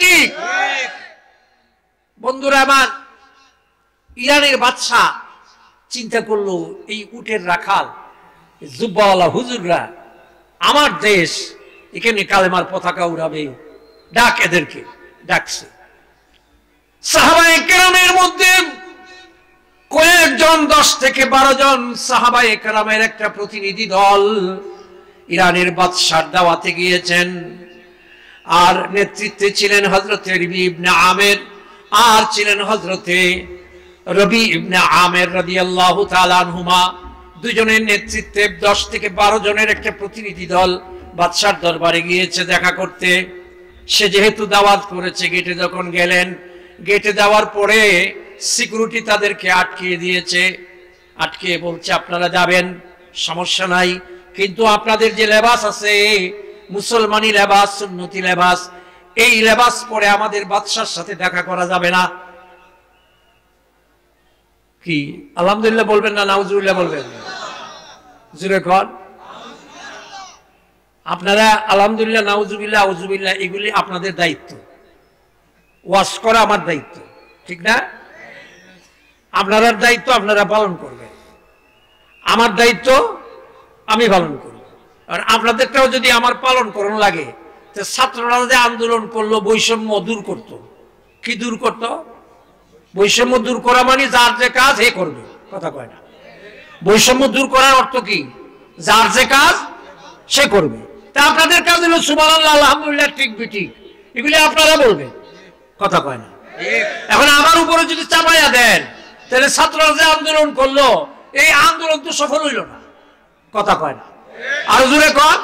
ঠিক বন্ধুরা আমার, ইরানের বাদশা চিন্তা করলো এই উটের রাখাল জুব্বাওয়ালা হুজুররা আমার দেশ, এখানে কালেমার পতাকা উড়াবে, ডাক এদেরকে। ডাকছে সাহাবায়ে কেরামের মধ্যে কয়েকজন 10 থেকে 12 জন সাহাবায়ে কেরামের একটা প্রতিনিধি দল ইরানের বাদশার দাওয়াতে গিয়েছেন। আর নেতৃত্বে ছিলেন হযরতে রবি ইবনে আমের, আর ছিলেন হযরতে রবি ইবনে আমের রাদিয়াল্লাহু তাআলা আনহুমা। দুজনের নেতৃত্বে 10 থেকে 12 জনের একটা প্রতিনিধি দল বাদশার দরবারে গিয়েছে দেখা করতে। সে যেহেতু দাওয়াত করেছে, গেটে যখন গেলেন, গেটে যাওয়ার পরে সিকিউরিটি তাদেরকে আটকিয়ে দিয়েছে। আটকে বলছে আপনারা যাবেন, সমস্যা নাই, কিন্তু আপনাদের যে লেবাস আছে মুসলমানি লেবাস, সুন্নতি লেবাস, এই লেবাস পরে আমাদের বাদশার সাথে দেখা করা যাবে না। কি আলহামদুলিল্লাহ বলবেন না নাউজুবিল্লাহ বলবেন? জোরে কর। আপনারা আলহামদুলিল্লাহ, নাউজুবিল্লাহ, আউজুবিল্লাহ এগুলি আপনাদের দায়িত্ব, ওয়াজ করা আমার দায়িত্ব, ঠিক না? আপনার দায়িত্ব আপনারা পালন করবেন, আমার দায়িত্ব আমি পালন করব। আর আপনাদেরটাও যদি আমার পালন করুন লাগে, তো ছাত্ররা যে আন্দোলন করলো বৈষম্য দূর করত, কি দূর করত? বৈষম্য দূর করা মানে যার যে কাজ হে করবে, কথা কয় না। বৈষম্য দূর করার অর্থ কি? যার যে কাজ সে করবে। তা আপনাদের কাজ হলো সুবহানাল্লাহ, আলহামদুলিল্লাহ, ঠিক বিঠিক, এগুলি আপনারা বলবেন, কথা কয় না। এখন আমার উপরে যদি চাপাইয়া দেন, তাহলে ছাত্ররা যে আন্দোলন করলো এই আন্দোলন তো সফল হইল না, কথা কয় না। আরো জোরে কর,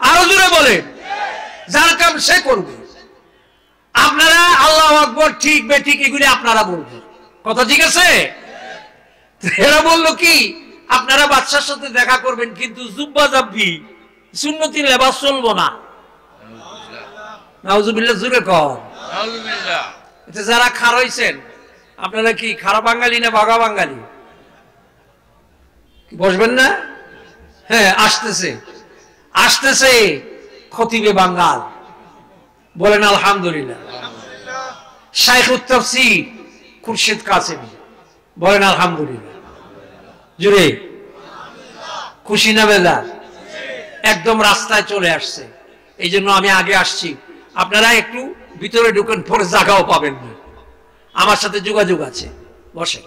আরো জোরে বলেন। যার কাম সে করবে। আপনারা আল্লাহু আকবার, ঠিক বেঠিক এগুলি আপনারা বলবেন, কথা ঠিক আছে? এরা বললো কি আপনারা বাদশার সাথে দেখা করবেন, কিন্তু জুব্বা জাব্বি সুন্নতি লেবাস চলবো না। নাউজুবিল্লাহ, জোরে কর। নাউজুবিল্লাহ। এটা যারা খার হইছেন, আপনারা কি খারাপ বাঙালি না বাঘা বাঙালি? বসবেন না? হ্যাঁ, আসতেছে আসতেছে খতিবে বাঙ্গাল, বলেন আলহামদুলিল্লাহ। শাইখুত তাফসীর খুরশিদ কাসেমী, বলেন আলহামদুলিল্লাহ। জুড়ে খুশি না বেজার? একদম রাস্তায় চলে আসছে, এই জন্য আমি আগে আসছি। আপনারা একটু ভিতরে ঢুকেন, পরে জায়গাও পাবেন না। আমার সাথে যোগাযোগ আছে, বসে।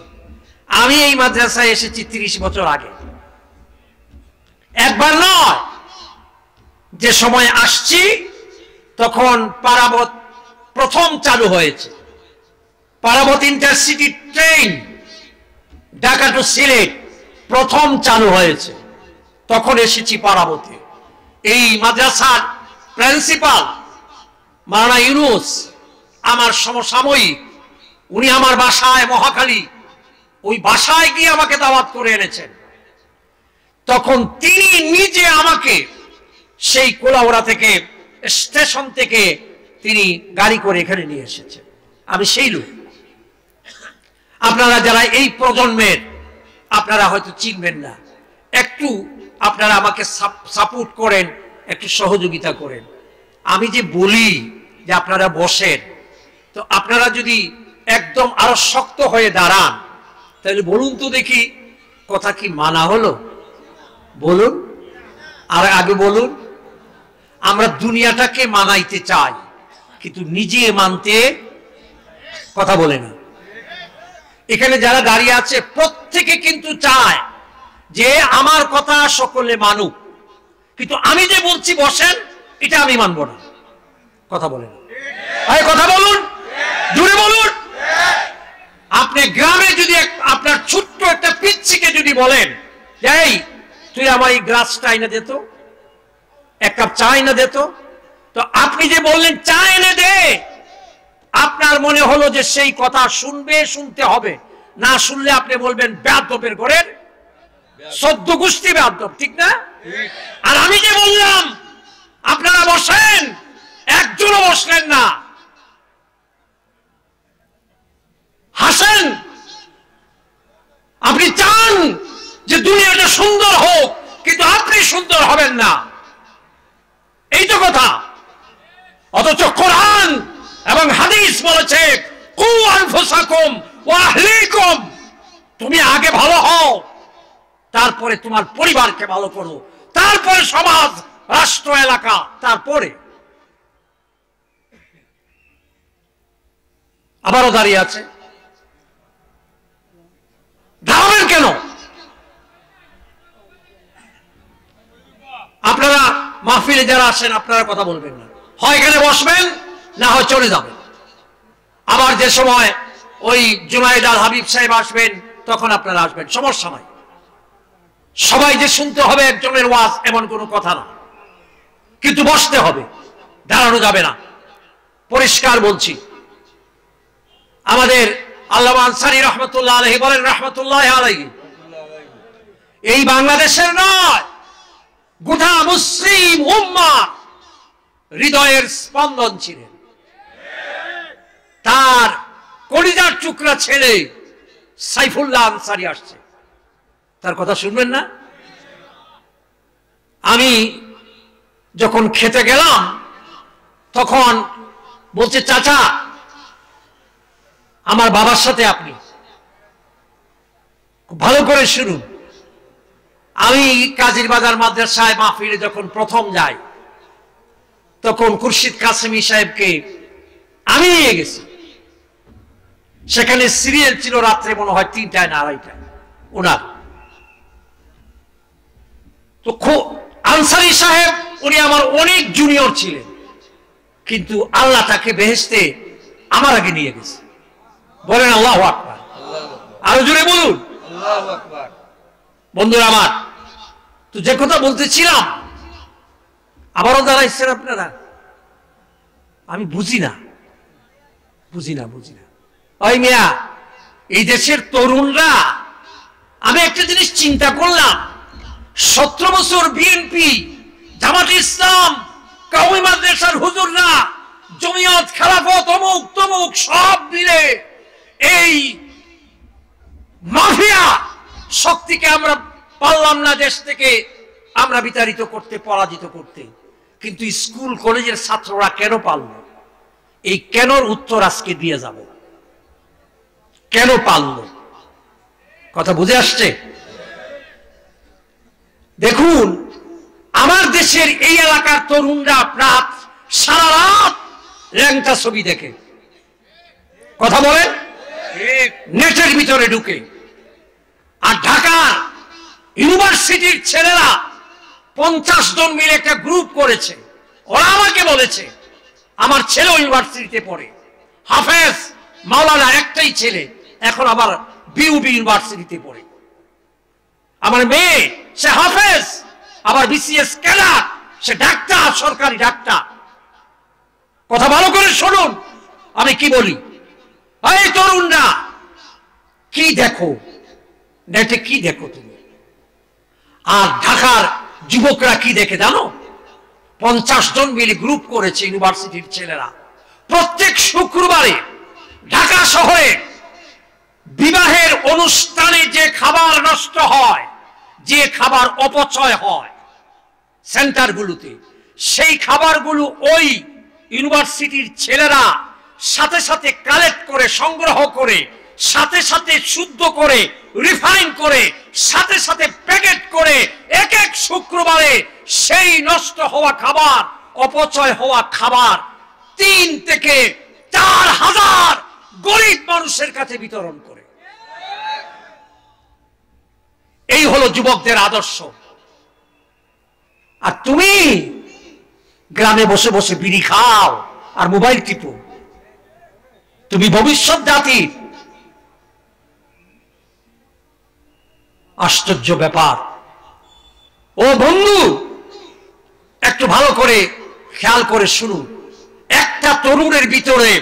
আমি এই মাদ্রাসায় এসেছি 30 বছর আগে, একবার নয়। যে সময় আসছি তখন পারাবত প্রথম চালু হয়েছে, Parabat intercity train Dhaka to Sylhet প্রথম চালু হয়েছে, তখন এসেছি পারাবতে। এই মাদ্রাসার প্রিন্সিপাল মাওলানা ইউনুস আমার সমসাময়িক, উনি আমার বাসায় মহাখালী, ওই বাসায় গিয়ে আমাকে দাওয়াত করে এনেছেন। তখন তিনি নিজে আমাকে সেই কোলাউড়া থেকে, স্টেশন থেকে তিনি গাড়ি করে এখানে নিয়ে এসেছেন। আমি সেই লোক। আপনারা যারা এই প্রজন্মের, আপনারা হয়তো চিনবেন না, একটু আপনারা আমাকে সাপোর্ট করেন, একটু সহযোগিতা করেন। আমি যে বলি যে আপনারা বসেন, তো আপনারা যদি একদম আরো শক্ত হয়ে দাঁড়ান, তাহলে বলুন তো দেখি কথা কি মানা হলো? বলুন, আর আগে বলুন। আমরা দুনিয়াটাকে মানাইতে চাই, কিন্তু নিজে মানতে কথা বলে না। এখানে যারা দাঁড়িয়ে আছে প্রত্যেকে কিন্তু চায় যে আমার কথা সকলে মানুক, কিন্তু আমি যে বলছি বসেন, এটা আমি মানব না, কথা বলে না। কথা বলুন, জুড়ে বলুন। আপনি গ্রামে যদি আপনার ছোট্ট একটা পিচ্ছিকে যদি বলেন, এই তুই আমার এই গ্লাসটা এনে দে তো, এক কাপ চা এনে দে তো, তো আপনি যে বললেন চা এনে দে, আপনার মনে হলো যে সেই কথা শুনবে, শুনতে হবে, না শুনলে আপনি বলবেন বেয়াদবের ঘরের সদ্য গোষ্ঠী বেয়াদব, ঠিক না? আর আমি যে বললাম আপনারা বসেন, একজনও বসলেন না, হাসেন। আপনি চান যে দুনিয়াটা সুন্দর হোক, কিন্তু আপনি সুন্দর হবেন না, এই তো কথা। অথচ কোরআন হাদিস বলেছে কু আনফুসাকুম ওয়া আহলিকুম, তুমি আগে ভালো হও, তারপরে তোমার পরিবারকে ভালো করো, তারপরে সমাজ, রাষ্ট্র, এলাকা, তারপরে। আবারও দাঁড়িয়ে আছে, দাঁড়াবেন কেন? আপনারা মাহফিলে যারা আসেন আপনারা কথা বলবেন না, হয় এখানে বসবেন না হয় চলে যাবেন। আবার যে সময় ওই জুনায়েদ আল হাবিব সাহেব আসবেন তখন আপনারা আসবেন, সমস্যা নাই। সবাই যে শুনতে হবে একজনের ওয়াজ এমন কোনো কথা না, কিন্তু বসতে হবে, দাঁড়ানো যাবে না। পরিষ্কার বলছি, আমাদের আল্লামা আনসারী রহমতুল্লাহ আলাইহি বলেন, রহমতুল্লাহ আলাইহি, এই বাংলাদেশের নয়, গোটা মুসলিম উম্মাহ হৃদয়ের স্পন্দন ছিলেন। তার কলিজার টুকরা ছেলে সাইফুল্লাহ আনসারী আসছে, তার কথা শুনবেন না? আমি যখন খেতে গেলাম তখন বলছে, চাচা আমার বাবার সাথে আপনি, ভালো করে শুনুন। আমি কাজীর বাজার মাদ্রাসায় মাহফিলে যখন প্রথম যাই তখন খুরশিদ কাসেমি সাহেবকে আমি নিয়ে গেছি, সেখানে সিরিয়াল ছিল রাত্রে মনে হয় 3টায় না 2:30টায় ওনার। তো আনসারী সাহেব উনি আমার অনেক জুনিয়র ছিলেন, কিন্তু আল্লাহ তাকে বেহেশতে আমার আগে নিয়ে গেছে। বলেন আল্লাহু আকবার, আরো জোরে বলুন আল্লাহু আকবার। বন্ধুরা আমার, তো যে কথা বলতেছিলাম, আবারও দাঁড়াইছেন আপনারা, আমি বুঝি না। ওই মিয়া, এই দেশের তরুণরা, আমি একটা জিনিস চিন্তা করলাম, 17 বছর বিএনপি, জামাত ইসলাম, কওমি মাদ্রাসার হুজুররা, জমিয়ত, খেলাফত, অমুক তমুক সব মিলে এই মাফিয়া শক্তিকে আমরা পারলাম না দেশ থেকে আমরা বিতাড়িত করতে, পরাজিত করতে। কিন্তু স্কুল কলেজের ছাত্ররা কেন পারল? এই কেনর উত্তর আজকে দিয়ে যাব। কেন পারল? কথা বুঝে আসছে? দেখুন, আমার দেশের এই এলাকার তরুণরা রাত সারা রাত ল্যাংটা ছবি দেখে, কথা বলেন, নেটের ভিতরে ঢুকে। আর ঢাকার ইউনিভার্সিটির ছেলেরা 50 জন মিলে একটা গ্রুপ করেছে। ওরা আমাকে বলেছে, আমার ছেলে ইউনিভার্সিটিতে পড়ে, হাফেজ মাওলানা একটাই ছেলে, এখন আবার বিউবি ইউনিভার্সিটিতে পড়ে। আমার মেয়ে সে হাফেজ, আবার বিসিএস ক্যাডার, সে ডাক্তার, সরকারি ডাক্তার। কথা ভালো করে শুনুন আমি কি বলি। এই তরুণরা কি দেখো নেটে, কি দেখো তুমি? আর ঢাকার যুবকরা কি দেখে জানো? 50 জন মিলে গ্রুপ করেছে ইউনিভার্সিটির ছেলেরা। প্রত্যেক শুক্রবারে ঢাকা শহরে বিবাহের অনুষ্ঠানে যে খাবার নষ্ট হয়, যে খাবার অপচয় হয় সেন্টারগুলোতে, সেই খাবারগুলো ওই ইউনিভার্সিটির ছেলেরা সাথে সাথে কালেক্ট করে, সংগ্রহ করে, সাথে সাথে শুদ্ধ করে, রিফাইন করে, সাথে সাথে প্যাকেট করে এক এক শুক্রবারে সেই নষ্ট হওয়া খাবার, অপচয় হওয়া খাবার 3 থেকে 4 হাজার গরিব মানুষের কাছে বিতরণ করে। এই হলো যুবকদের আদর্শ। আর তুমি গ্রামে বসে বসে বিড়ি খাও আর মোবাইল টিপো। তুমি ভবিষ্যৎ জাতির। আশ্চর্য ব্যাপার। ও বন্ধু, একটু ভালো করে খেয়াল করে শুনুন। একটা তরুণের ভিতরে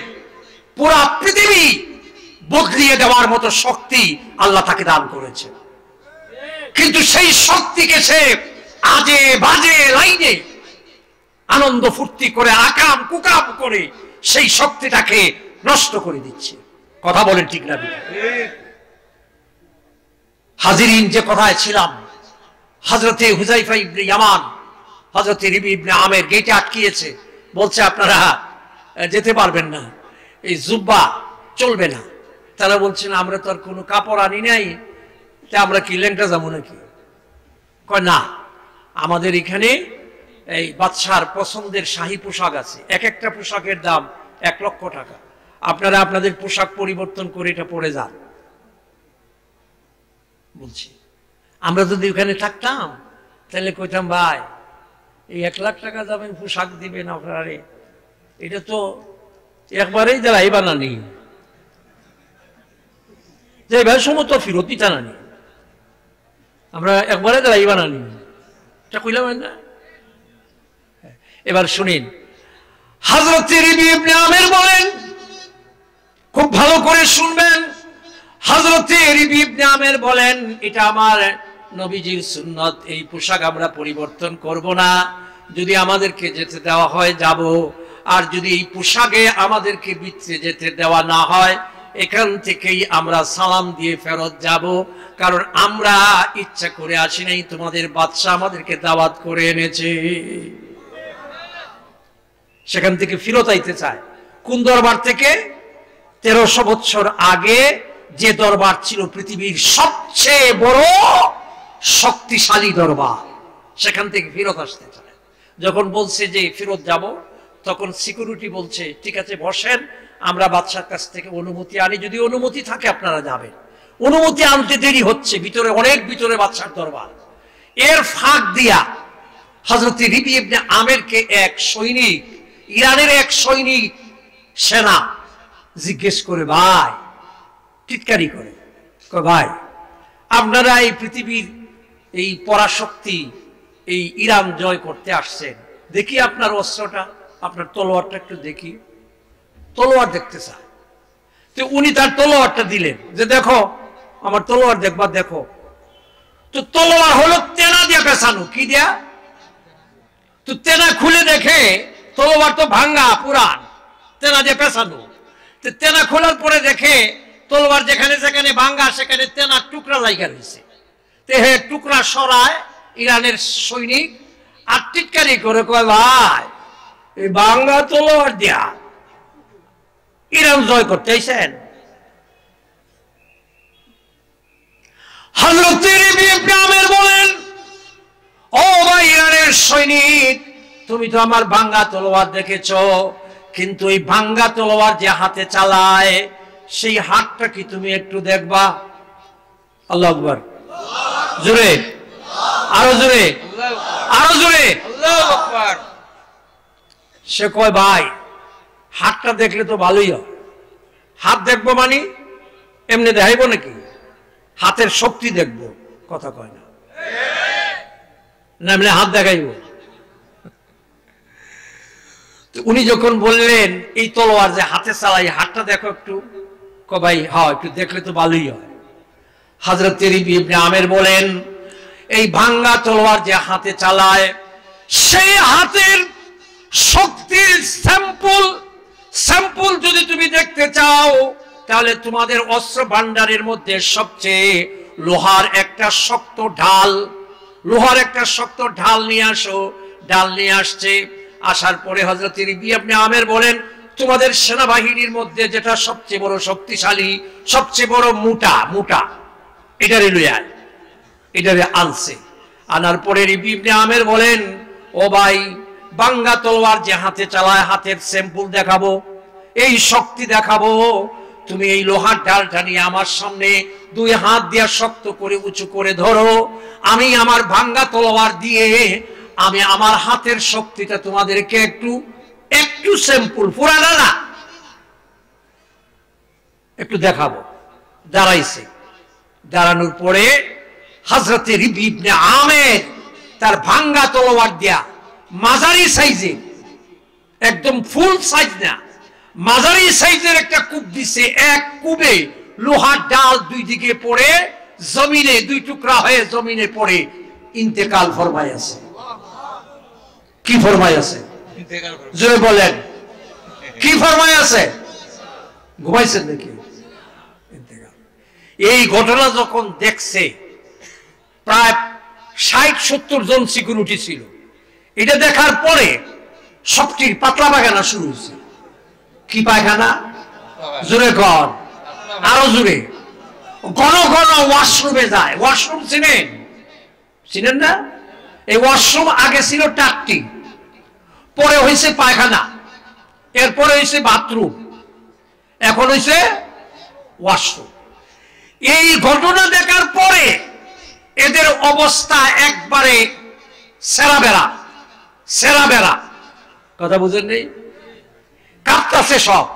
পুরা পৃথিবী বদলিয়ে দেওয়ার মতো শক্তি আল্লাহ তাকে দান করেছে, কিন্তু সেই শক্তিকে সে আজে বাজে লাইনে আনন্দ ফুর্তি করে, আকাম কুকাম করে সেই শক্তিটাকে নষ্ট করে দিচ্ছে। কথা বলেন ঠিক না? হাজিরিন, যে কথায় ছিলাম, হযরতে হুযায়ফা ইবনে ইয়ামান, হযরতে রবি ইবনে আমের গেটে আটকিয়েছে, বলছে আপনারা যেতে পারবেন না। এই জুব্বা চলবে না। তারা বলছেন আমরা তো আর কোনো কাপড় আনি নাই, তা আমরা কি ল্যাংটা যাবো নাকি? কয় না, আমাদের এখানে এই বাদশার পছন্দের শাহী পোশাক আছে, এক একটা পোশাকের দাম 1 লক্ষ টাকা, আপনারা আপনাদের পোশাক পরিবর্তন করে এটা পরে যান। বলছি আমরা যদি ওখানে থাকতাম তাহলে কইতাম ভাই এই 1 লাখ টাকা দামের পোশাক দিবেন আপনারা, এটা তো একবারেই দেয় বানানি, যে ভাই সমত ফিরত দিতা নানি, আমরা একবারে দেয় বানানি, এটা কইলাম না। এবার শুনিন, হযরত রবি ইবনে আমির বলেন, খুব ভালো করে শুনবেন, হযরত রবি ইবনে আমির বলেন এটা আমার নবীজির সুন্নত, এই পোশাক আমরা পরিবর্তন করব না, যদি আমাদেরকে যেতে দেওয়া হয় যাব, আর যদি এই পোশাকে আমাদেরকে ভিতরে যেতে দেওয়া না হয় এখান থেকেই আমরা সালাম দিয়ে ফেরত যাব, কারণ আমরা ইচ্ছা করে আসি নাই, তোমাদের বাদশা আমাদেরকে দাওয়াত করে এনেছে। সেখান থেকে ফিরত আইতে চায়। কোন দরবার থেকে? 1300 বছর আগে যে দরবার ছিল পৃথিবীর সবচেয়ে বড় শক্তিশালী দরবার, সেখান থেকে ফিরত আসতে চায়। যখন বলছে যে ফিরত যাব, তখন সিকিউরিটি বলছে ঠিক আছে বসেন, আমরা বাদশার কাছ থেকে অনুমতি আনি, যদি অনুমতি থাকে আপনারা যাবেন। অনুমতি আনতে দেরি হচ্ছে, ভিতরে অনেক ভিতরে বাদশার দরবার। এর ফাঁক দিয়া হযরত রবি ইবনে আমিরকে এক সৈনিক, ইরানের এক সৈনিক সেনা জিজ্ঞেস করে, ভাই টিটকারি করে, ভাই আপনারা এই পৃথিবীর এই পরাশক্তি এই ইরান জয় করতে আসছেন, দেখি আপনার অস্ত্রটা, আপনার তলোয়ারটা একটু দেখি। তলোয়ার দেখতে চায়, তো উনি তার তলোয়ারটা দিলেন, যে দেখো আমার তলোয়ার দেখবা, দেখো। তো তলোয়ার হলো তেনা দিয়ে পেছানো, কি দিয়া? তো তেনা খুলে দেখে তলোয়ার তো ভাঙ্গা পুরান, তেনা দিয়ে পেছানো। তো তেনা খোলার পরে দেখে তলোয়ার যেখানে যেখানে ভাঙ্গা সেখানে তেনার টুকরা জায়গা রয়েছে। তো হে টুকরা সরায় ইরানের সৈনিক, আর টিটকারি করে কয়, ভাই এই ভাঙ্গা তলোয়ার দিয়া ইরান জয় করতে আইছেন? হযরত রবি ইবনে আমির বলেন, ও ভাই ইরানের সৈনিক, তুমি তো আমার ভাঙ্গা তলোয়ার দেখেছো, কিন্তু এই ভাঙ্গা তলোয়ার যে হাতে চালায় সেই হাতটা কি তুমি একটু দেখবা? আল্লাহু আকবার, জোরে, আরো জোরে, আরো জোরে, আল্লাহু আকবার। সে কয়, ভাই হাতটা দেখলে তো ভালোই হয়। হাত দেখবো মানে এমনি দেখাইবো নাকি? হাতের শক্তি দেখবো, কথা কয় না, না এমনি হাত দেখাইব। উনি যখন বললেন এই তলোয়ার যে হাতে চালাই, হাতটা দেখো একটু, কয় ভাই হ্যাঁ একটু দেখলে তো ভালোই হয়। হযরত রবি ইবনে আমির বলেন, এই ভাঙ্গা তলোয়ার যে হাতে চালায় সেই হাতের শক্তির স্যাম্পল যদি তুমি দেখতে চাও, তাহলে তোমাদের অস্ত্র ভান্ডারের মধ্যে সবচেয়ে লোহার একটা শক্ত ঢাল নিয়ে আসো। ঢাল নিয়ে আসছে। আসার পরে হযরত রবি ইবনে আমির বলেন, তোমাদের সেনাবাহিনীর মধ্যে যেটা সবচেয়ে বড় শক্তিশালী, সবচেয়ে বড় মোটা এটারে লইয়া, এটারে আনছে। আনার পরে রবি ইবনে আমির বলেন, ও ভাই ভাঙ্গা তলোয়ার যে হাতে চালায়, হাতের স্যাম্পল দেখাবো, এই শক্তি দেখাবো। তুমি এই লোহার ঢালটা নিয়ে আমার সামনে 2 হাত দিয়ে শক্ত করে উঁচু করে ধরো, আমি আমার ভাঙ্গা তলোয়ার দিয়ে আমি আমার হাতের শক্তিটা তোমাদেরকে একটু স্যাম্পল, পুরানা না, একটু দেখাবো। দাঁড়াইছে। দাঁড়ানোর পরে হযরত রবি ইবনে আমির তার ভাঙ্গা তলোয়ার দিয়া মাঝারি সাইজে, একদম ফুল সাইজ না, মাঝারি সাইজের একটা কূপ দিছে। এক কূপে লোহার ডাল 2 দিকে পড়ে জমিনে 2 টুকরা হয়ে জমিনে পড়ে ইন্তেকাল ফরমায় আছে। কি ফরমায় আছে? জোরে বলেন, কি ফরমায় আছে? ঘুমাইছেন নাকি? ইন্তেকাল। এই ঘটনা যখন দেখছে, প্রায় 60-70 জন সিকিউরিটি ছিল। এটা দেখার পরে সবটির পাতলা পায়খানা শুরু হয়েছে। কি পায়খানা? জোরে কর, আরো জোরে। ঘন ঘন ওয়াশরুমে যায়। ওয়াশরুম চিনেন? চিনেন না? এই ওয়াশরুম আগে ছিল টাকটি, পরে হয়েছে পায়খানা, এরপরে হয়েছে বাথরুম, এখন হয়েছে ওয়াশরুম। এই ঘটনা দেখার পরে এদের অবস্থা একবারে সেরাবেরা, সেরাবেরা। কথা বুঝেন নেই? কাঁপতাছে সব।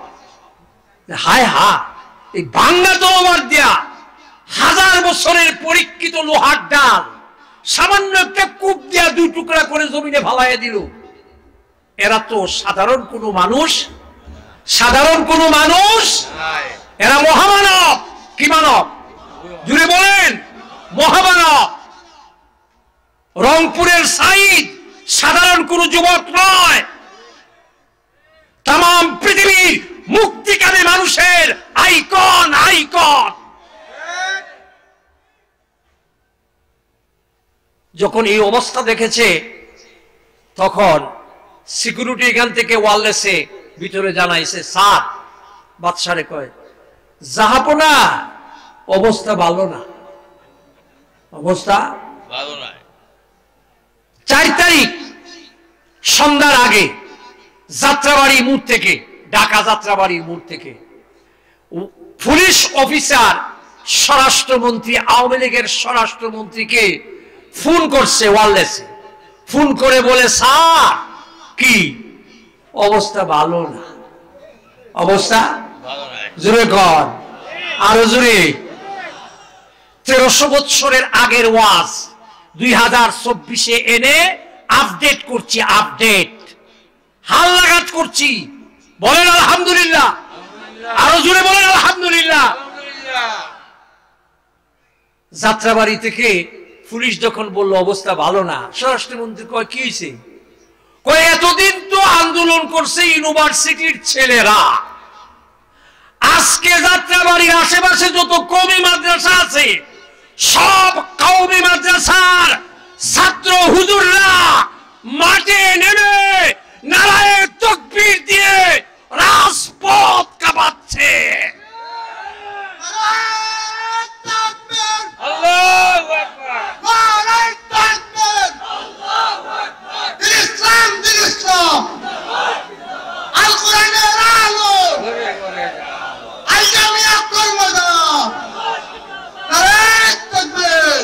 হায় হা, এই ভাঙ্গা তলোয়ার দিয়া হাজার বছরের পরীক্ষিত লোহার ডাল সামান্য একটা কূপ দিয়া দুই টুকরা করে জমিনে ফালাইয়া দিল। এরা তো সাধারণ কোনো মানুষ, সাধারণ কোনো মানুষ, এরা মহামানব। কি মানব? জুড়ে বলেন, মহামানব। রংপুরের সাইদ সাধারণ কোনো যুবক নয়, তাম পৃথিবীর মুক্তিকামী মানুষের আইকন, আইকন। যখন এই অবস্থা দেখেছে তখন সিকিউরিটি এখান থেকে ওয়ারলেসে ভিতরে জানাইছে, স্যার, বাদশারে কয়, জাহাপনা অবস্থা ভালো না, অবস্থা ভালো না। 4 তারিখ সন্ধ্যার আগে যাত্রাবাড়ি মোড় থেকে, ঢাকা যাত্রাবাড়ির মোড় থেকে পুলিশ অফিসার স্বরাষ্ট্রমন্ত্রী, আওয়ামী লীগের স্বরাষ্ট্রমন্ত্রীকে ফোন করছে ওয়ারলেসে। ফোন করে বলে, স্যার, কি অবস্থা ভালো না, অবস্থা ভালো না। জোরে কর, আরো জোরে। 1300 বছরের আগের ওয়াজ 2024-এ এনে আপডেট করছি, আপডেট, হাল লাগাত করছি। বলেন আলহামদুলিল্লাহ, আরো জোরে বলেন আলহামদুলিল্লাহ। যাত্রাবাড়ি থেকে পুলিশ যখন বলল অবস্থা ভালো না, স্বরাষ্ট্রমন্ত্রী কয়, কি হয়েছে? কয়, এতদিন তো আন্দোলন করছে ইউনিভার্সিটির ছেলেরা, আজকে যাত্রাবাড়ির আশেপাশে যত কওমি মাদ্রাসা আছে সব কওমি মাদ্রাসার ছাত্র হুজুররা মাঠে নেমে নারায়ে তাকবীর দিয়ে রাজপথ কাঁপাচ্ছে। আল্লাহু আকবার, নারায়ে তাকবীর, আল্লাহু আকবার। ইসলাম দিন ইসলাম, আল কোরআনের আলো, আল জামিয়া কর্মদা, নারায়ে তাকবীর।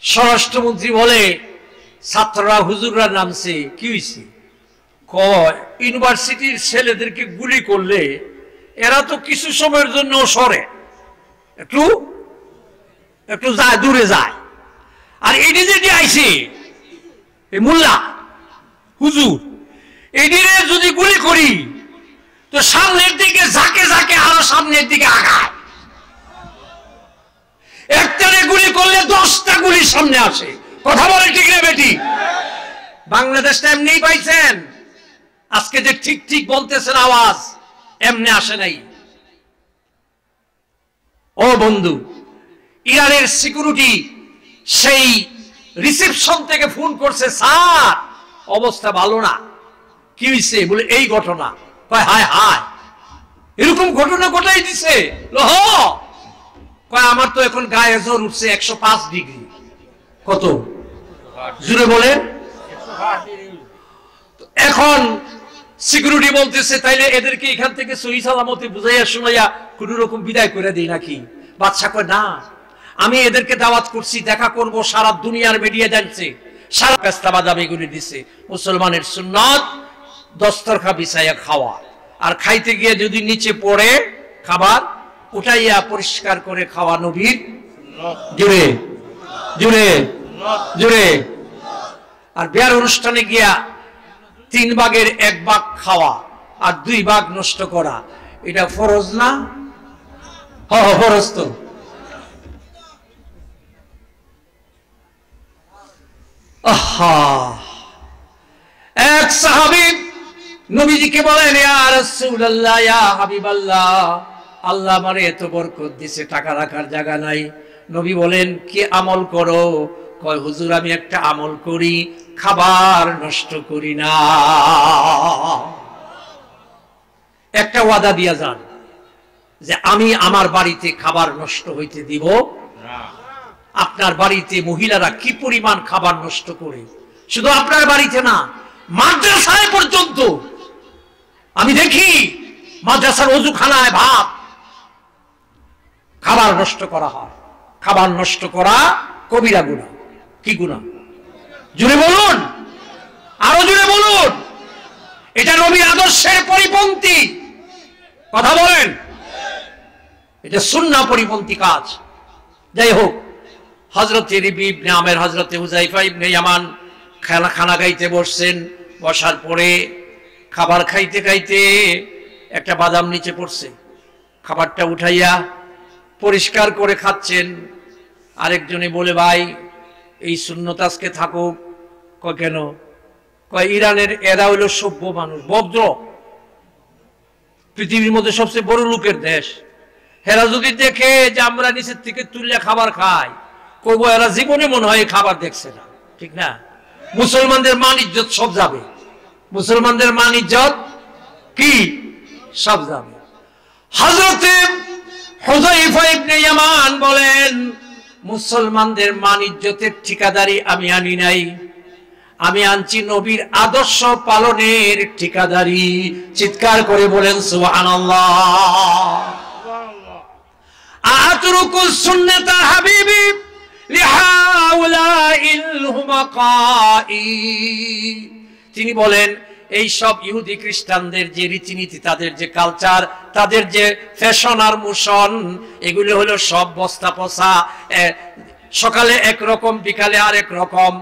স্বরাষ্ট্রমন্ত্রী বলে, ছাত্ররা হুজুররা নামছে, কি হয়েছে? কয়, ইউনিভার্সিটির ছেলেদেরকে গুলি করলে এরা তো কিছু সময়ের জন্য সরে, একটু একটু যায়, দূরে যায়। আর এটি যেটি আইছে এই মোল্লা হুজুর, এটিরে যদি গুলি করি তো সামনের দিকে ঝাঁকে ঝাঁকে আরো সামনের দিকে আগায়। একটারে গুলি করলে 10টা গুলি সামনে আসে। কথা বলে ঠিক না বেটি? বাংলাদেশটা এমনি পাইছেন, আজকে যে ঠিক ঠিক বলতেছেন আওয়াজ এমনি আসে নাই। ও বন্ধু, ইরানের সিকিউরিটি সেই রিসেপশন থেকে ফোন করছে, স্যার অবস্থা ভালো না। কি হয়েছে? বলে, এই ঘটনা। কয়, হায় হায়, এরকম ঘটনা ঘটাই দিছে? লহ, কয়, আমার তো এখন গায়ে জ্বর উঠছে 105 ডিগ্রি। কত? জুড়ে বলে। এখন সিকিউরিটি বলতেছে, তাইলে এদেরকে এখান থেকে সহি সালামতে বুঝাইয়া শুনাইয়া কোন রকম বিদায় করে দেই নাকি? বাদশা কয়, না, আমি এদেরকে দাওয়াত করছি, দেখা করব, সারা দুনিয়ার মিডিয়া জানছে, সারা পেস্তাবাদ এগুলি দিছে। মুসলমানের সুন্নাত দস্তরখা বিছাইয়া খাওয়া, আর খাইতে গিয়ে যদি নিচে পড়ে খাবার উঠাইয়া পরিষ্কার করে খাওয়া নবীর। জুড়ে জুড়ে জুড়ে। আর বিয়ার অনুষ্ঠানে গিয়া 3 ভাগের 1 ভাগ খাওয়া আর 2 ভাগ নষ্ট করা, এটা ফরজ না? হ্যাঁ, ফরজ তো। এক সাহাবী নবীজিকে বলেন, ইয়া রাসূলুল্লাহ, ইয়া হাবিবাল্লাহ, আল্লাহ আমারে এত বরকত দিছে, টাকা রাখার জায়গা নাই। নবী বলেন, কি আমল করো? কয়, হুজুর, আমি একটা আমল করি, খাবার নষ্ট করি না। একটা ওয়াদা দিয়া যান যে আমি আমার বাড়িতে খাবার নষ্ট হইতে দিব না। আপনার বাড়িতে মহিলারা কি পরিমাণ খাবার নষ্ট করে, শুধু আপনার বাড়িতে না, মাদ্রাসায় পর্যন্ত আমি দেখি মাদ্রাসার ওযুখানায় ভাত খাবার নষ্ট করা হয়। খাবার নষ্ট করা কবিরা গুনাহ। কি গুনাহ? জুড়ে বলুন, আরো জুড়ে বলুন। এটা নবীর আদর্শের পরিপন্থী। কথা বলেন, এটা সুন্নাহ পরিপন্থী কাজ। যাই হোক, হযরত রবি ইবনে আমের, হযরত হুযায়ফা ইবনে ইয়ামান খানা খাইতে বসছেন। বসার পরে খাবার খাইতে খাইতে একটা বাদাম নিচে পড়ছে। খাবারটা উঠাইয়া পরিষ্কার করে খাচ্ছেন। আরেকজনে বলে, ভাই এই সুন্নত আজকে থাকুক। কয় কেন? কয় ইরানের এরা হইল সভ্য মানুষ, ভদ্র, পৃথিবীর মধ্যে সবচেয়ে বড় লোকের দেশ। এরা যদি দেখে যে আমরা নিচের থেকে তুললে খাবার খাই, কইব এরা জীবনে মনে হয় খাবার দেখছে না। ঠিক না? মুসলমানদের মান ইজ্জত সব যাবে। মুসলমানদের মান ইজ্জত কি সব যাবে। হযরত হুযায়ফা ইবনে ইয়ামান বলেন, মুসলমানদের মান ইজ্জতের ঠিকাদারি আমি আনি নাই, আমি আনছি নবীর আদর্শ পালনের ঠিকাদারি। চিৎকার করে বলেন সুবহানাল্লাহ। আতরুকুস সুন্নাতা হাবিবি লিহাউলাইল হুমাকাই। তিনি বলেন, এই সব ইহুদি খ্রিস্টানদের যে রীতিনীতি, তাদের যে কালচার, তাদের যে ফ্যাশন আর মোশন, এগুলো হলো সব বস্তা পচা। সকালে একরকম, বিকালে আরেক রকম।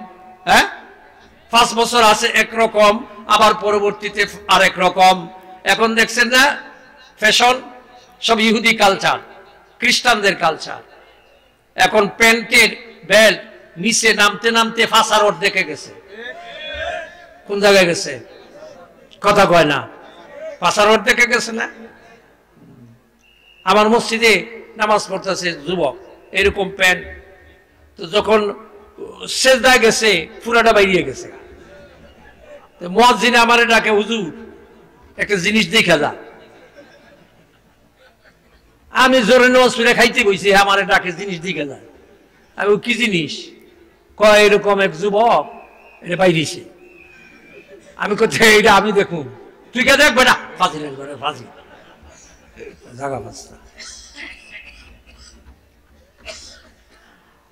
5 বছর আছে একরকম, আবার পরবর্তীতে আরেক রকম। এখন দেখছেন না ফ্যাশন, সব ইহুদি কালচার, খ্রিস্টানদের কালচার। এখন প্যান্টের বেল্ট নিচে নামতে নামতে ফাঁসার অর্ধেকে গেছে। কোন জায়গায় গেছে? কথা কয় না, ফাঁসার অর্ধেকে গেছে না? আমার মসজিদে নামাজ পড়তেছে যুবক, এরকম প্যান্ট, তো যখন সেজদায় গেছে পুরাটা বাইরে গেছে। মুয়াজ্জিনে আমারে ডাকে, হুজুর একটা জিনিস দেখা যা। আমি জোরে নামাজ পড়ে খাইতে বইছি, আমারে ডাকে জিনিস দেখা যায়। আমি কি জিনিস? কয় এরকম এক যুবক এটা বাইরেছে। আমি কোথায়? এটা আমি দেখুন। তুই কে দেখবে না? ফাজিলের ঘরে ফাজিল, জায়গা বাস্তা।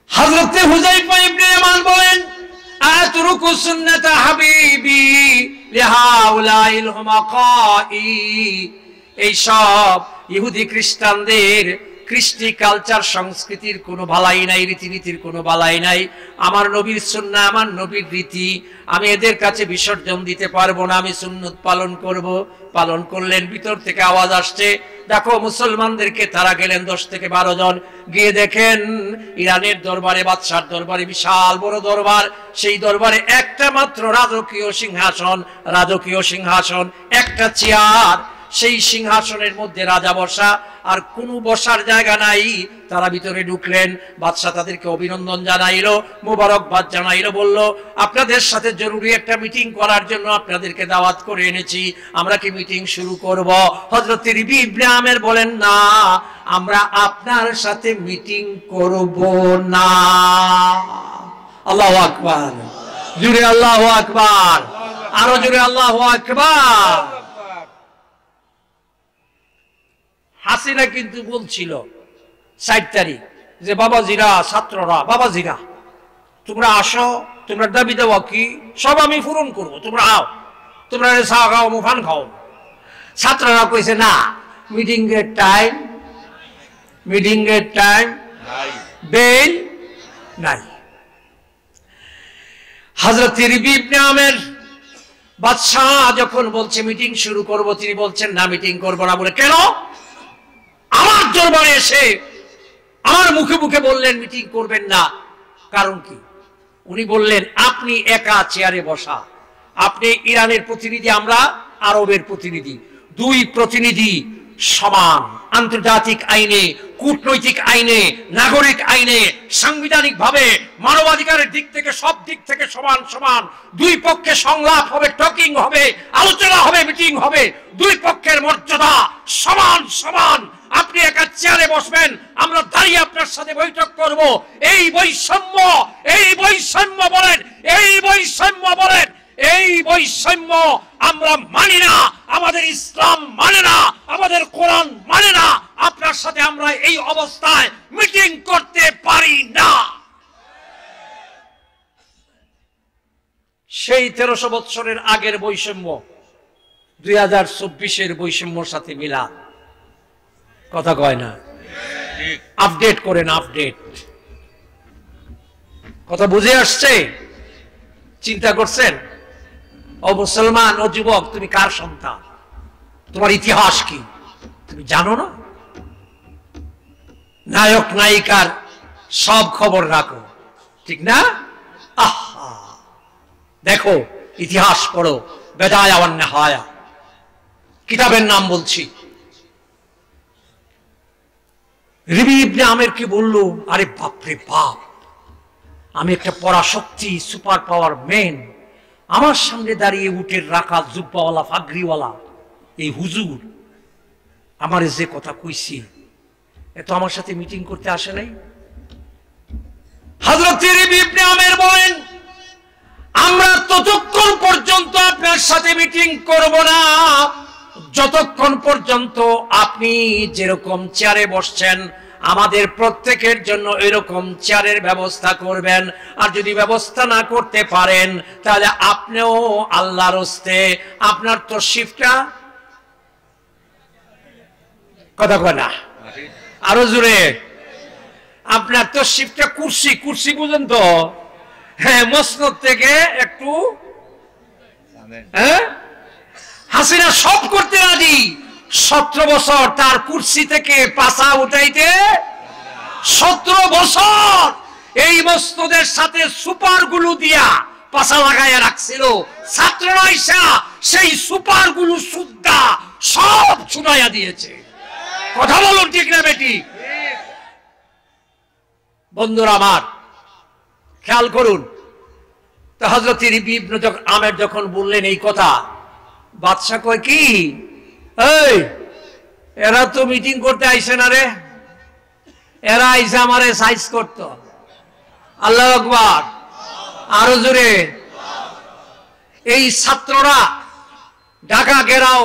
হযরত হুযায়ফা ইবনে ইয়ামান বলেন, আতরুকু সুন্নাতা হাবিবি লিহাউলাইল হুমাকাই। এই সব ইহুদি খ্রিস্টানদের কৃষ্টি কালচার, সংস্কৃতির কোনো বালাই নাই, রীতিনীতির কোনো বালাই নাই। আমার নবীর সুন্নাহ, আমার নবীর রীতি, আমি এদের কাছে বিসর্জন দিতে পারবো না। আমি সুন্নত পালন করব। পালন করলেন। ভিতর থেকে আওয়াজ আসছে, দেখো মুসলমানদেরকে তারা গেলেন 10 থেকে 12 জন। গিয়ে দেখেন ইরানের দরবারে, বাদশার দরবারে, বিশাল বড় দরবার। সেই দরবারে একটা মাত্র রাজকীয় সিংহাসন, রাজকীয় সিংহাসন, একটা চেয়ার। সেই সিংহাসনের মধ্যে রাজা বসা, আর কোনো বসার জায়গা নাই। তারা ভিতরে ঢুকলেন। বাদশা তাদেরকে অভিনন্দন জানাইলো, মোবারকবাদ জানাইলো, বলল আপনাদের সাথে জরুরি একটা মিটিং করার জন্য আপনাদেরকে দাওয়াত করে এনেছি। আমরা কি মিটিং শুরু করব? হযরত রবি ইবনে আমের বলেন, না, আমরা আপনার সাথে মিটিং করব না। আল্লাহু আকবার, জোরে আল্লাহু আকবার, আরো জোরে আল্লাহু আকবার। হাসিনা কিন্তু বলছিল 4 তারিখ যে বাবাজিরা, ছাত্ররা, বাবাজিরা তোমরা আসো, তোমরা দাবি দেওয়া কি সব আমি পূরণ করবো, তোমরা আও, তোমরা চা খাও, মুফান খাও। ছাত্ররা কইছে না, মিটিং এর টাইম, মিটিং এর টাইম বেল নাই। হযরত রবি ইবনে আমের বাদশা যখন বলছে মিটিং শুরু করব, তিনি বলছেন না, মিটিং করব না। বলে কেন? আমার দরবারে এসে আমার মুখে মুখে বললেন মিটিং করবেন না, কারণ কি? উনি বললেন আপনি একা চেয়ারে বসা, আপনি ইরানের প্রতিনিধি, আমরা আরবের প্রতিনিধি, 2 প্রতিনিধি সমান, আন্তর্জাতিক আইনে, কূটনৈতিক আইনে, নাগরিক আইনে, সাংবিধানিক ভাবে, মানবাধিকারের দিক থেকে, সব দিক থেকে সমান সমান। দুই পক্ষে সংলাপ হবে, টকিং হবে, আলোচনা হবে, মিটিং হবে, দুই পক্ষের মর্যাদা সমান সমান। আপনি একা চেয়ারে বসবেন, আমরা দাঁড়িয়ে আপনার সাথে বৈঠক করব। এই বৈষম্য, এই বৈষম্য বলেন, এই বৈষম্য বলেন, এই বৈষম্য আমরা মানি না। আমাদের ইসলাম মানে না, আমাদের কোরআন মানে না। আপনার সাথে আমরা এই অবস্থায় মিটিং করতে পারি না। সেই 1300 বছরের আগের বৈষম্য 2024-এর বৈষম্যর সাথে মিলা। কথা কয় না? আপডেট করেন, আপডেট। কথা বুঝে আসছে? চিন্তা করছেন? ও মুসলমান, ও যুবক, তুমি কার সন্তান? তোমার ইতিহাস কি তুমি জানো না? নায়ক নায়িকার সব খবর রাখো, ঠিক না? আহা, দেখো, ইতিহাস পড়ো, বেদায়া ওয়ান নিহায়া, কিতাবের নাম বলছি। রবি ইবনে আমের কি বললো, আরে বাপরে বাপ, আমি একটা পরাশক্তি, সুপার পাওয়ার ম্যান, আমার সামনে দাঁড়িয়ে উটের রাখা জুব্বাওয়ালা, ফাগরিওয়ালা এই হুজুর আমার যে কথা কইছি, এত আমার সাথে মিটিং করতে আসে নাই। হযরত রবি ইবনে আমের বলেন, আমরা ততক্ষণ পর্যন্ত আপনার সাথে মিটিং করব না যতক্ষণ পর্যন্ত আপনি যেরকম চেয়ারে বসছেন আমাদের প্রত্যেকের জন্য এরকম চেয়ারের ব্যবস্থা করবেন। আর যদি ব্যবস্থা না করতে পারেন তাহলে আপনিও আল্লাহর হস্তে আপনার তশরিফটা, কথা কয় না, আরো জোরে, আপনার তশরিফটা কুরসি, কুরসি বুঝেন তো? হ্যাঁ, মসনদ থেকে একটু, হ্যাঁ, হাসিনা সব করতে রাজি। 17 বছর তার কুরসি থেকে পাছা উঠাইতে, 17 বছর এই মসনদের সাথে সুপার গুলো দিয়া পাছা লাগাইয়া রাখছিল। ছাত্ররা এসে সেই সুপার গুলো সুদ্ধা সব ছুটাইয়া দিয়েছে। কথা বলুন, ঠিক না বেটি? বন্ধুরা আমার, খেয়াল করুন তো, হযরত রবি ইবনে আমের যখন বললেন এই কথা, বাদশা কয় কি, এই এরা তো মিটিং করতে আইছে না রে, এরা আইসা আমারে সাইজ করত। আল্লাহু আকবার, আরো জোরে। এই ছাত্ররা ঢাকা ঘেরাও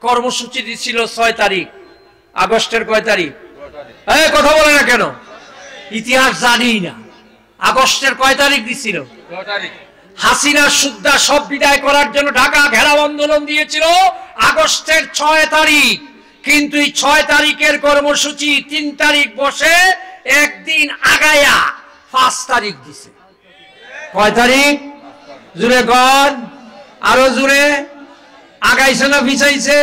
কর্মসূচি দিছিল 6 তারিখ আগস্টের। কয় তারিখ? এই কথা বলে না কেন? ইতিহাস জানি না। আগস্টের কয় তারিখ দিছিল? 6 তারিখ। হাসিনা সুদ্ধা সব বিদায় করার জন্য ঢাকা ঘেরাও আন্দোলন দিয়েছিল আগস্টের 6 তারিখ। কিন্তু এই 6 তারিখের কর্মসূচি 3 তারিখ বসে একদিন আগায়া 5 তারিখ দিছে। কয় তারিখ? জুড়ে গণ, আরো জুড়ে। আগাইছে না পিছাইছে?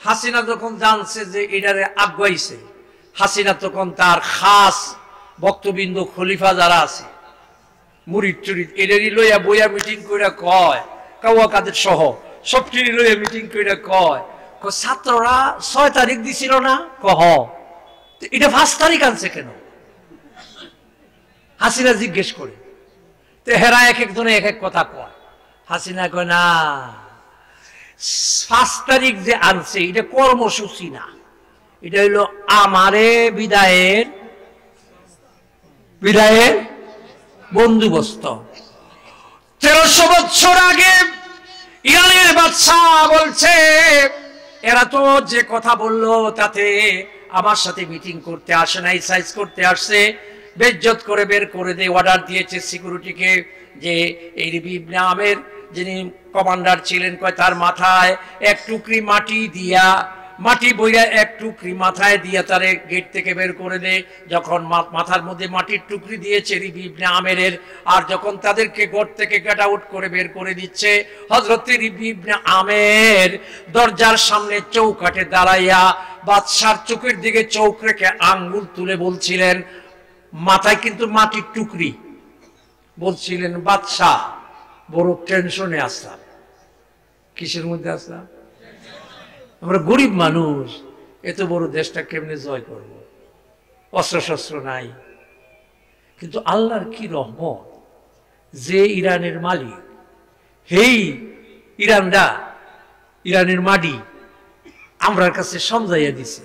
হাসিনা যখন জানছে যে এটারে আগাইছে, হাসিনা তখন তার খাস বক্তবৃন্দ, খলিফা যারা আছে, মুরিদ টুরিদ, এদেরই লইয়া বইয়া মিটিং কইরা কয়, কাওয়া কাদের সহ সবটির লইয়া মিটিং কইরা কয়, ছাত্ররা 6 তারিখ দিছিল না? কহ, এটা 5 তারিখ আনছে কেন? হাসিনা জিজ্ঞেস করে। তো হেরা এক একজনে এক এক কথা কয়। হাসিনা কয়, না, 5 তারিখ যে আনছে এটা কর্মসূচি না, এটা হইলো আমারে বিদায়ের বন্দোবস্ত। 1300 বছর আগে ইরানের বাদশাহ বলছে, এরা তো যে কথা বললো তাতে আমার সাথে মিটিং করতে আসে নাই, সাইজ করতে আসছে, বেজ্জত করে বের করে দিয়ে অর্ডার দিয়েছে সিকিউরিটিকে যে এই রবি ইবনে আমের যিনি কমান্ডার ছিলেন, কয় তার মাথায় এক টুকরি মাটি দিয়া, মাটি বইয়া এক টুকরি মাথায় দিয়া তারে গেট থেকে বের করে দে। যখন মাথার মধ্যে মাটির টুকরি দিয়েছে রবি ইবনে আমেরের, আর যখন তাদেরকে ঘর থেকে গেট আউট করে বের করে দিচ্ছে, হযরত রবি ইবনে আমের দরজার সামনে চৌকাঠে দাঁড়াইয়া বাদশার চোখের দিকে চোখ রেখে আঙ্গুল তুলে বলছিলেন, মাথায় কিন্তু মাটির টুকরি, বলছিলেন, বাদশাহ বড় টেনশনে আসলাম। কিসের মধ্যে আসলাম? আমরা গরিব মানুষ, এত বড় দেশটা কেমনে জয় করব, অস্ত্রশস্ত্র নাই। কিন্তু আল্লাহর কি রহমত, যে ইরানের মালিক, হেই ইরানরা, ইরানের মাটি আমরার কাছে সমঝাইয়া দিছে।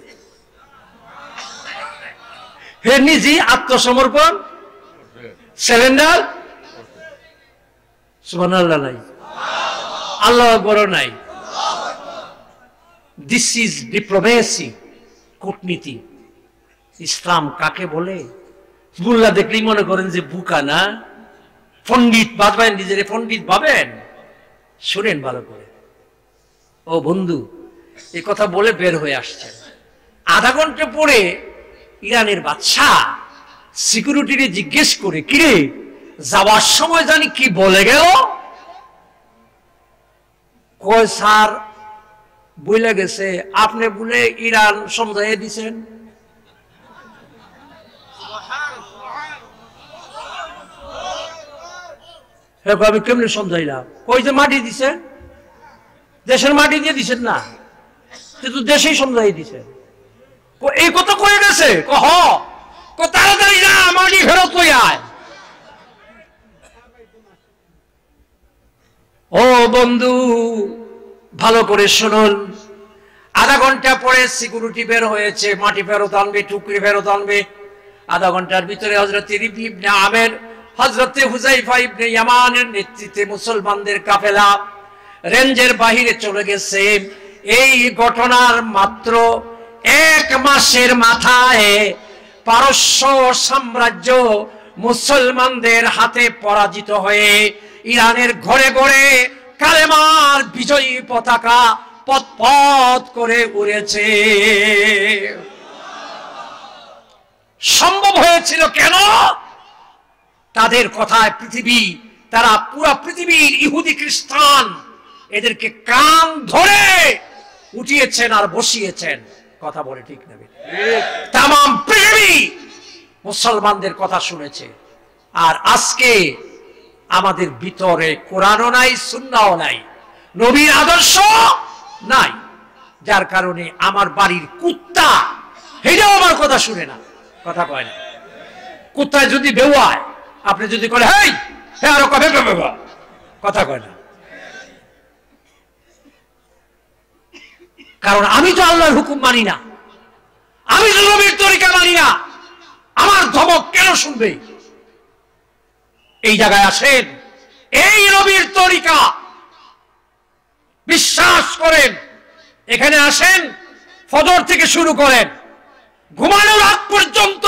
হে নিজে আত্মসমর্পণ, সারেন্ডার। সুবহানাল্লাহ নাই, আল্লাহু আকবার নাই। দিস ইজ ডিপ্লোমেসি, কূটনীতি। ইসলাম কাকে বলে? বুল্লা দেখলেই মনে করেন যে বুকা না, পণ্ডিত ভাবেন, নিজের পণ্ডিত ভাবেন। শুনেন ভালো করে, ও বন্ধু, এই কথা বলে বের হয়ে আসছেন। আধা ঘন্টা পরে ইরানের বাদশাহ সিকিউরিটিরে জিজ্ঞেস করে, কিরে যাওয়ার সময় জানি কি বলে গেল? কয় স্যার বলে গেছে আপনি বলে ইরান সমঝাইয়া দিছেন। আমি কেমনি সমঝাইলাম? কই যে মাটি দিছেন, দেশের মাটি দিয়ে দিছেন না, কিন্তু দেশেই সমঝাই দিছেন। এই কথা কয়ে গেছে, তাড়াতাড়ি যা মাটি ফেরত লই আয়। ও বন্ধু ভালো করে শুনুন, আধা ঘন্টা পরে সিকিউরিটি বের হয়েছে, মাটি ফেরত আনবে, টুকরি ফেরত আনবে। আধা ঘন্টার ভিতরে হযরত রবি ইবনে আমের, হযরত হুযায়ফা ইবনে ইয়ামানের নেতৃত্বে মুসলমানদের কাফেলা রেঞ্জের বাহিরে চলে গেছে। এই ঘটনার মাত্র 1 মাসের মাথায় পারস্য সাম্রাজ্য মুসলমানদের হাতে পরাজিত হয়ে ইরানের ঘরে ঘরে কালেমার বিজয়ী পতাকা পথ করে উড়েছে। সম্ভব হয়েছিল কেন? তাদের কথায় পৃথিবী, তারা পুরো পৃথিবীর ইহুদি খ্রিস্টান এদেরকে কান ধরে উঠিয়েছেন আর বসিয়েছেন। কথা বলে ঠিক না? তাম পৃথিবী মুসলমানদের কথা শুনেছে। আর আজকে আমাদের ভিতরে কোরআনও নাই, সুন্নাহও নাই, নবীর আদর্শ নাই, যার কারণে আমার বাড়ির কুত্তা হেঁটেও আমার কথা শুনে না, কথা কয় না। কুত্তায় যদি বেওয়ায়, আপনি যদি করে হেই হে আরো কবে কথা কয় না। কারণ আমি তো আল্লাহর হুকুম মানি না, আমি তো নবীর তরিকা মানি না, আমার ধমক কেন শুনবে? এই জায়গায় আসেন, এই নবীর তরিকা বিশ্বাস করেন, এখানে আসেন, ফজর থেকে শুরু করেন, ঘুমানোর আগ পর্যন্ত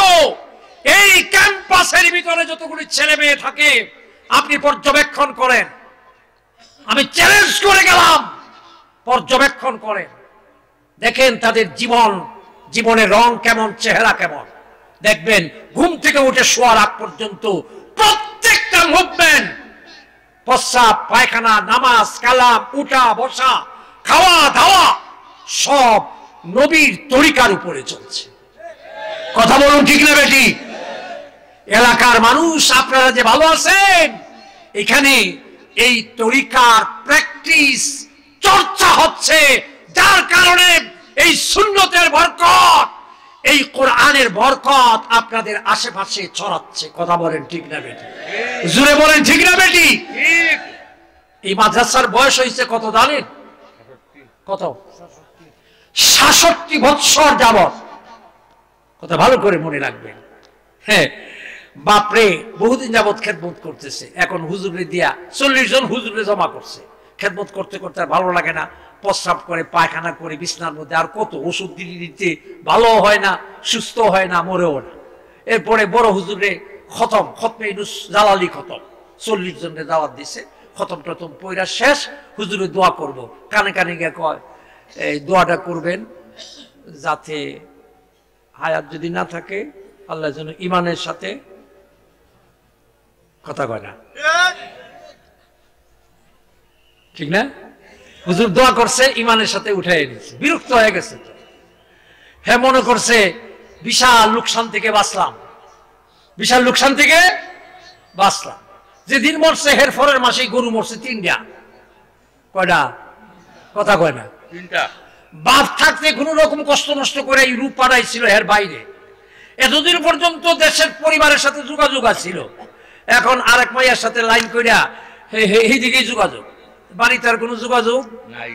এই ক্যাম্পাসের ভিতরে যতগুলি ছেলে মেয়ে থাকে আপনি পর্যবেক্ষণ করেন। আমি চ্যালেঞ্জ করে গেলাম, পর্যবেক্ষণ করেন, দেখেন তাদের জীবনের রং কেমন, চেহারা কেমন। দেখবেন ঘুম থেকে উঠে শোয়ার আগ পর্যন্ত প্রত্যেকটা মুভমেন্ট, প্রস্রাব, পায়খানা, নামাজ, কালাম, উঠা বসা, খাওয়া দাওয়া সব নবীর তরিকার উপরে চলছে। কথা বলুন ঠিক না বেটি? এলাকার মানুষ আপনারা যে ভালো আছেন, এখানে এই তরিকার প্র্যাকটিস চর্চা হচ্ছে, যার কারণে এই সুন্নতের বরকত, এই কোরআনের বরকত আপনাদের আশেপাশে ছড়াচ্ছে। কথা বলেন ঠিক না বেটি? জোরে বলেন ঠিক না বেটি? এই মাদ্রাসার বয়স হয়েছে কত জানেন? কত? ৬৭ বৎসর যাবত। কথা ভালো করে মনে রাখবেন। হ্যাঁ বাপরে, বহুদিন যাবত খেদমত করতেছে। এখন হুজুরে দিয়া ৪০ জন হুজুরে জমা করছে। খেদমত করতে করতে আর ভালো লাগে না, প্রস্রাব করে, পায়খানা করে, বিছনার মধ্যে আর কত ওষুধ দিতে ভালো হয় না, সুস্থ হয় না, মরেও না। এরপরে বড় হুজুরে খতমে ইউনুস জালালি খতম ৪০ জনের দাওয়াত দিছে। খতম টতম পয়রা শেষ, হুজুরে দোয়া করব। কানে কানে গিয়ে কয় এই দোয়াটা করবেন যাতে হায়াত যদি না থাকে আল্লাহ যেন ইমানের সাথে, কথা কয় না ঠিক না? হুজুর দোয়া করছে, ইমানের সাথে উঠাই দিচ্ছে। বিরক্ত হয়ে গেছে তো, হ্যাঁ মনে করছে বিশাল লোকসান থেকে বাঁচলাম, বিশাল লোকসান থেকে বাঁচলাম। যেদিন মরছে এর পরের মাসে গরু মরছে ৩টা। কয়টা? কথা কয় না। 3টা। বাপ থাকতে কোনো রকম কষ্ট নষ্ট করে ইউরোপ পাঠাইছিল এর বাইরে। এতদিন পর্যন্ত দেশের পরিবারের সাথে যোগাযোগ আছিল, এখন আরেক মাইয়ার সাথে লাইন কইরা এইদিকেই যোগাযোগ, বাড়িতে আর কোনো যোগাযোগ নাই।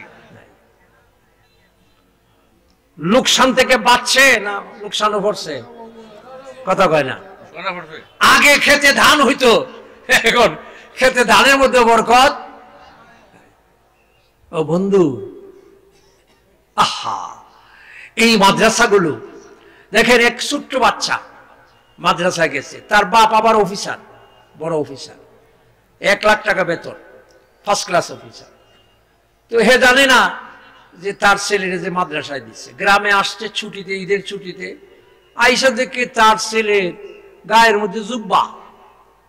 লোকসান থেকে বাঁচছে না লোকসানও পড়ছে? কথা কয় না। আগে খেতে ধান হইতো, এখন খেতে ধানের মধ্যে বরকত। ও বন্ধু, আহা, এই মাদ্রাসাগুলো দেখেন, এক ছোট্ট বাচ্চা মাদ্রাসা গেছে, তার বাপ আবার অফিসার, বড় অফিসার, 1 লাখ টাকা বেতন, ফার্স্ট ক্লাস অফিসার। তো হে জানে না যে তার ছেলের যে মাদ্রাসায় দিচ্ছে। গ্রামে আসছে ছুটিতে, ঈদের ছুটিতে, আইসা দেখে তার ছেলের গায়ের মধ্যে জুব্বা,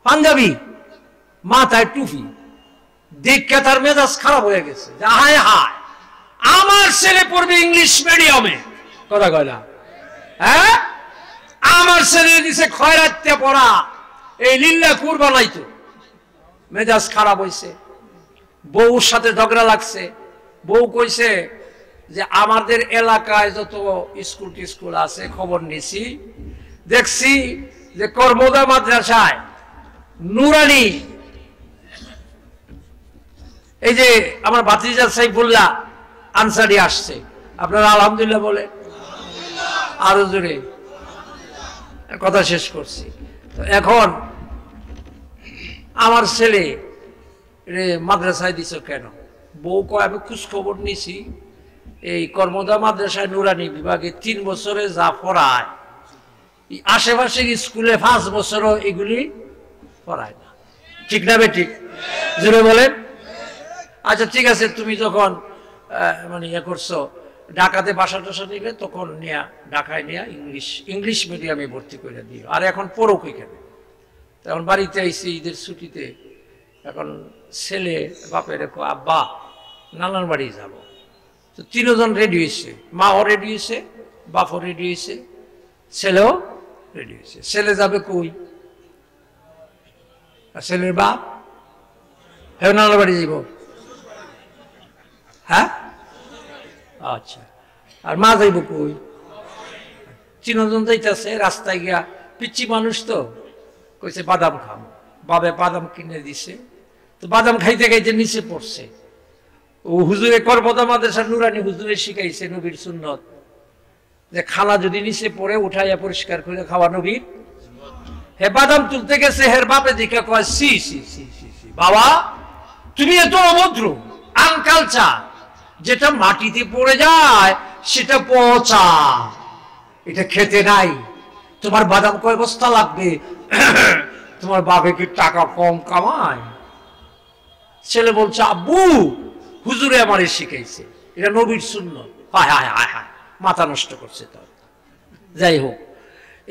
পাঞ্জাবি, মাথায় টুপি। দেখে তার মেজাজ খারাপ হয়ে গেছে, হায় হায়, আমার ছেলে পড়বে ইংলিশ মিডিয়ামে। কথা কয় না? হ্যাঁ, আমার ছেলে দিছে খয়রাতে পড়া, এই লিল্লা কুর বানাইতো। মেজাজ খারাপ হয়েছে, বউর সাথে ঝগড়া লাগছে। বউ কইছে যে আমাদের এলাকায় যত স্কুল টিস্কুল আছে খবর নিছি, দেখছি যে কর্মদা মাদ্রাসায় নুরানি, এই যে আমার ভাতিজা সাইফুল্লাহ আনসারি আসছে। আপনারা আলহামদুলিল্লাহ বলে, আরো জোরে। কথা শেষ করছি। তো এখন আমার ছেলে মাদ্রাসায় দিছ কেন? বউ কয় আমি খোঁজ খবর নিছি, এই কর্মদা মাদ্রাসায় নুরানি বিভাগে 3 বছরে যা পড়ায়, আশেপাশের স্কুলে 5 বছরও এগুলি পড়ায় না। ঠিক না বেঠিক? জোরে বলেন। আচ্ছা ঠিক আছে, তুমি যখন মানে ইয়ে করছো, ঢাকাতে বাসা টাসা নিলে তখন নিয়া ঢাকায় নিয়ে ইংলিশ মিডিয়ামে ভর্তি করে দিও। আর এখন পড়ো এখানে। তখন বাড়িতে আইসি ঈদের ছুটিতে, এখন ছেলে বাপের আব্বা নানার বাড়ি যাব। তো 3 জন রেডি হয়েছে, মাও রেডি হয়েছে, বাপও রেডি হয়েছে, ছেলেও রেডি হয়েছে। ছেলে যাবে কই? আর ছেলের বাপ হ্যাঁ নানার বাড়ি যাব। হ্যাঁ, আচ্ছা। আর মা যাইব কই? 3 জন যাইতেছে। রাস্তায় গিয়া পিচ্ছি মানুষ তো কইছে বাদাম খাম। বাবে বাদাম কিনে দিছে। তো বাদাম খাইতে খাইতে নিচে পড়ছে। ও হুজুরে কর্মদা মাদ্রাসা নুরানি হুজুরে শিখাইছে নবীর সুন্নত, যে খানা যদি নিচে পড়ে উঠাইয়া পরিষ্কার করে খাওয়া নবীর। হে বাদাম তুলতে গেছে, হের বাপে দিকে কয় সি সি সি সি সি, বাবা তুমি এত অভদ্র, আনকালচার। যেটা মাটিতে পড়ে যায় সেটা পচা, এটা খেতে নাই। তোমার বাদাম কয় বস্তা লাগবে? তোমার বাপে কি টাকা কম কামায়? ছেলে বলছে আব্বু হুজুরে আমারে শিখাইছে, এটা নবীর সুন্নত। হায় হায় হায় হায়, মাথা নষ্ট করছে। তার যাই হোক,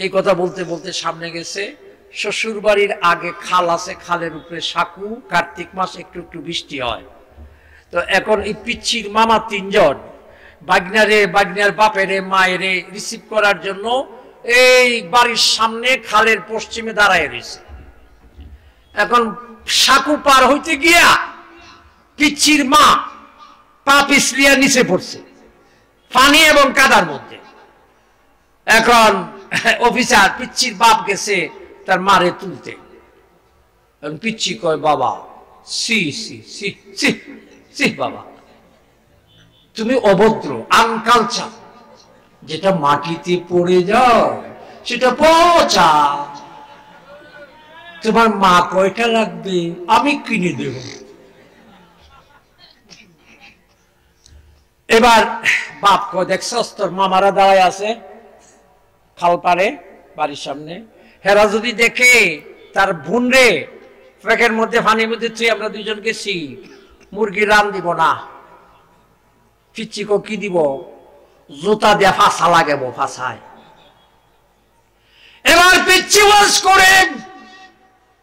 এই কথা বলতে বলতে সামনে গেছে। শ্বশুর বাড়ির আগে খাল আছে, খালের উপরে সাঁকু, কার্তিক মাস একটু একটু বৃষ্টি হয়। তো এখন এই পিচ্ছির মামা 3 জন বাগনারে, বাগনার বাপেরে, মায়েরে রিসিভ করার জন্য এই বাড়ির সামনে খালের পশ্চিমে দাঁড়ায় রয়েছে। এখন সাঁকু পার হইতে গিয়া পিচ্ছির মা পা পিছলিয়া নিচে পড়ছে পানি এবং কাদার মধ্যে। এখন অফিসার পিচ্ছির বাপ গেছে তার মারে তুলতে। পিচ্ছি কয় বাবা সি সি সি সি সি, বাবা তুমি অভদ্র, আনকালচার। যেটা মাটিতে পড়ে যায় সেটা পচা। তোমার মা কয়টা লাগবে আমি কিনে দেব। এবার বাপ কয় দেখছস তোর মামারা দাঁড়ায় আছে খাল পারে বাড়ির সামনে, হেরা যদি দেখে তার বোন রে প্যাকের মধ্যে পানির মধ্যে তুই আমরা 2 জন গেছি, মুরগি রান দিব না। পিচ্ছি কো কি দিব? জুতা দিয়ে ফাঁসা লাগাব, ফাঁসায়। এবার পিচ্ছি ওয়াজ করে,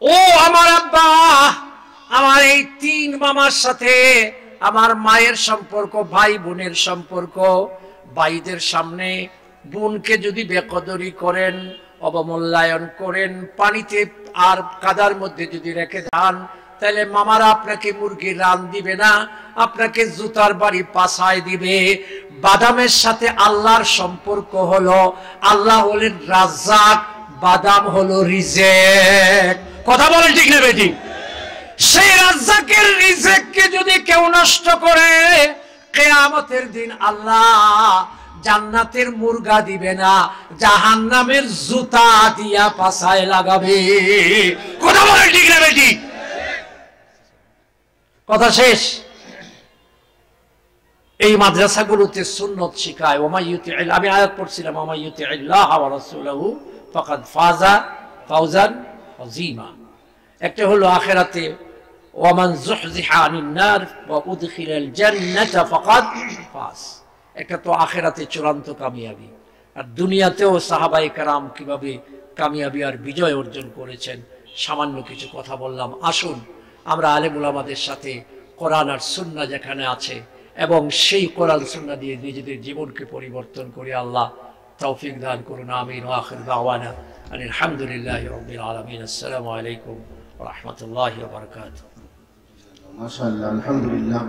ও আমার আব্বা, আমার এই 3 মামার সাথে আমার মায়ের সম্পর্ক, ভাই বোনের সম্পর্ক, ভাইদের সামনে বোনকে যদি বেকদরি করেন, অবমূল্যায়ন করেন, পানিতে আর কাদার মধ্যে যদি রেখে যান, তাহলে মামারা আপনাকে মুরগির রান দিবে না, আপনাকে জুতার বাড়ি পাছায় দিবে। বাদামের সাথে আল্লাহর সম্পর্ক হলো, আল্লাহ হলেন রাজ্জাক, বাদাম হলো রিজেক। কথা বলেন ঠিক না বেটি? সেই রাজ্জাকের রিজেককে যদি কেউ নষ্ট করে, কিয়ামতের দিন আল্লাহ জান্নাতের মুরগা দিবে না, জাহান্নামের জুতা দিয়া পাছায় লাগাবে। কথা বলেন ঠিক না বেটি? কথা শেষ। এই মাদ্রাসাগুলোতে সুন্নত শিখায়। আমি আয়াত পড়ছিলাম, ওয়া মাইয়ুতিইল্লাহ ওয়া রাসূলাহু ফাকাদ ফাজা ফাওজান আযীমা। একটা হলো আখিরাতে ওয়া মান যুহযিহা আনিন নার ওয়া উদখিলাল জান্নাতা ফাকাদ ফাজ। একটা তো আখিরাতে চূড়ান্ত কামিয়াবি, আর দুনিয়াতেও সাহাবায়ে কেরাম কিভাবে কামিয়াবি আর বিজয় অর্জন করেছেন সামান্য কিছু কথা বললাম। আসুন আমরা আলেম উলামাদের সাথে কোরআন আর সুন্নাহ যেখানে আছে এবং সেই কোরআন সুন্নাহ দিয়ে নিজেদের জীবনকে পরিবর্তন করি। আল্লাহ তৌফিক দান করুন। আমিন। ওয়া আখির দাওয়ানা আলহামদুলিল্লাহি রাব্বিল আলামিন। আসসালামু আলাইকুম ওয়া রাহমাতুল্লাহি ওয়া বারাকাতুহু। মাশাআল্লাহ, আলহামদুলিল্লাহ।